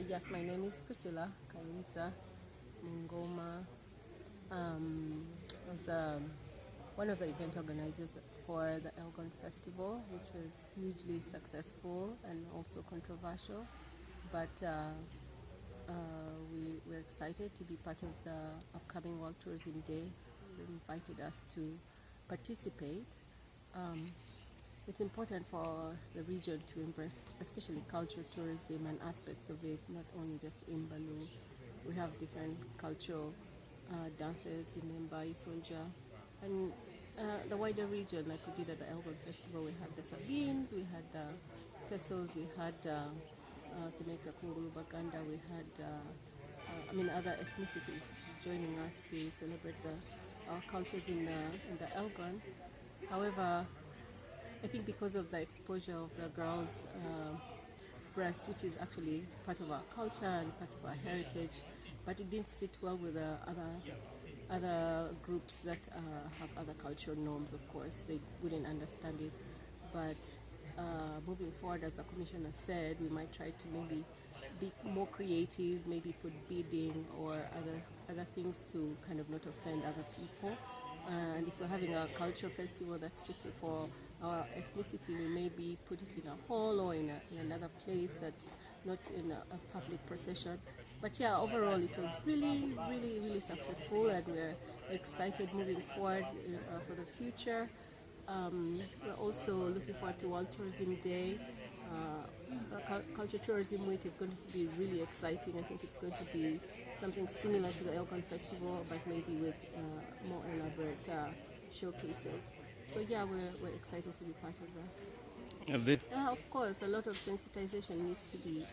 Yes, my name is Priscilla Kayumza Mungoma. I was one of the event organizers for the ELGON Festival, which was hugely successful and also controversial. But we're excited to be part of the upcoming World Tourism Day. They invited us to participate. It's important for the region to embrace, especially cultural tourism and aspects of it, not only just in Mbale. We have different cultural dances in Mbale, Sonja, and the wider region, like we did at the ELGON Festival. We had the Sabines, we had Tessos, we had Semeka Kungulu Baganda, we had other ethnicities joining us to celebrate our cultures in the ELGON. However, I think because of the exposure of the girls' breasts, which is actually part of our culture and part of our heritage, but it didn't sit well with the other groups that have other cultural norms. Of course, they wouldn't understand it. But moving forward, as the commissioner said, we might try to maybe be more creative, maybe put beading or other things to kind of not offend other people. And if we're having a cultural festival that's strictly for our ethnicity, we maybe put it in a hall or in another place that's not in a public procession. But yeah, overall it was really, really, really successful, and we're excited moving forward for the future. We're also looking forward to World Tourism Day. The Culture Tourism Week is going to be really exciting. I think it's going to be something similar to the ELGON Festival, but maybe with more elaborate showcases. So yeah, we're excited to be part of that. A bit. Of course, a lot of sensitization needs to be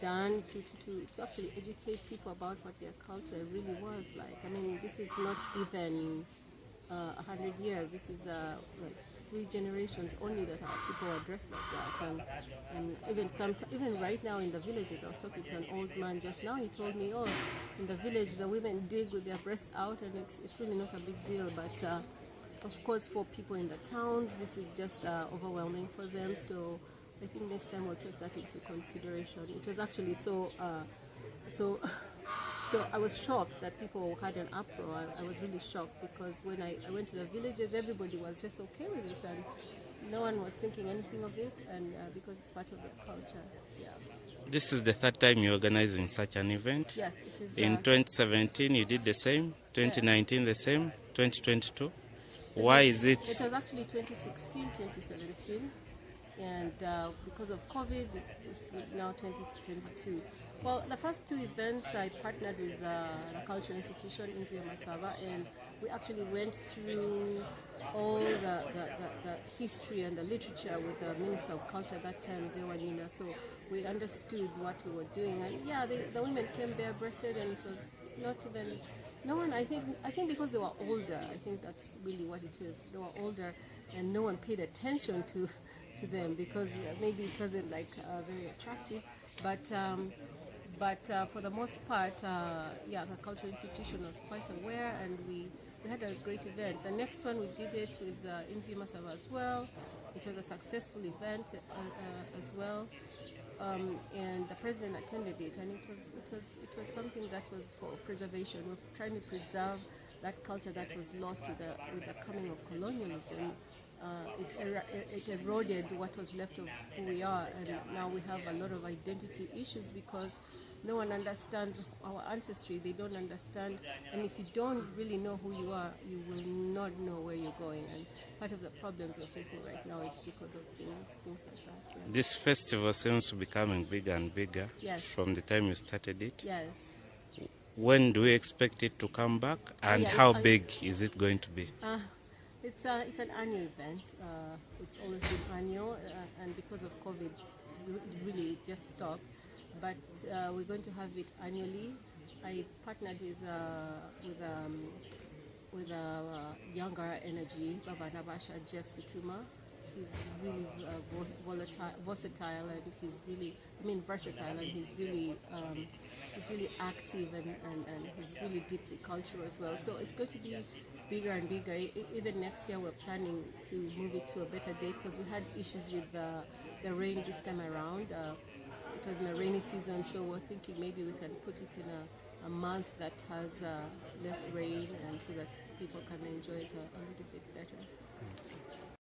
done to actually educate people about what their culture really was like. I mean, this is not even 100 years. This is like 3 generations only that our people are dressed like that. And even right now in the villages, I was talking to an old man just now. He told me, oh, in the village the women dig with their breasts out, and it's really not a big deal. But of course, for people in the towns, this is just overwhelming for them. So I think next time we'll take that into consideration. It was actually so I was shocked that people had an uproar. I was really shocked because when I went to the villages, everybody was just okay with it, and no one was thinking anything of it, and because it's part of the culture. Yeah. This is the third time you're organizing such an event. Yes, it is. In 2017 you did the same, 2019 the same, 2022. Why is it? It was actually 2016, 2017, and because of COVID, it's now 2022. Well, the first 2 events I partnered with the cultural institution, Inzu Ya Masaba, and we actually went through all the history and the literature with the Minister of Culture at that time, Zewanyina. So we understood what we were doing, and yeah, the women came bare-breasted, and it was not even no one. I think because they were older. I think that's really what it was. They were older, and no one paid attention to them because maybe it wasn't like very attractive, but for the most part, the cultural institution was quite aware, and we had a great event. The next one we did it with Inzu Ya Masaba as well. It was a successful event as well, and the president attended it, and it was something that was for preservation. We're trying to preserve that culture that was lost with the coming of colonialism. It eroded what was left of who we are, and now we have a lot of identity issues because no one understands our ancestry. They don't understand, and if you don't really know who you are, you will not know where you're going. And part of the problems we're facing right now is because of things like that. Yeah. This festival seems to be becoming bigger and bigger. Yes. From the time you started it. Yes. When do we expect it to come back, and how big is it going to be? It's an annual event. It's always been annual, and because of COVID, really it just stopped. But we're going to have it annually. I partnered with Younger Energy, Baba Nabasha, Jeff Situma. He's really versatile, and he's really versatile, and he's really active, and he's really deeply cultural as well. So it's going to be bigger and bigger. Even next year, we're planning to move it to a better date because we had issues with the rain this time around. It it was in the rainy season, so we're thinking maybe we can put it in a month that has less rain, and so that people can enjoy it a little bit better.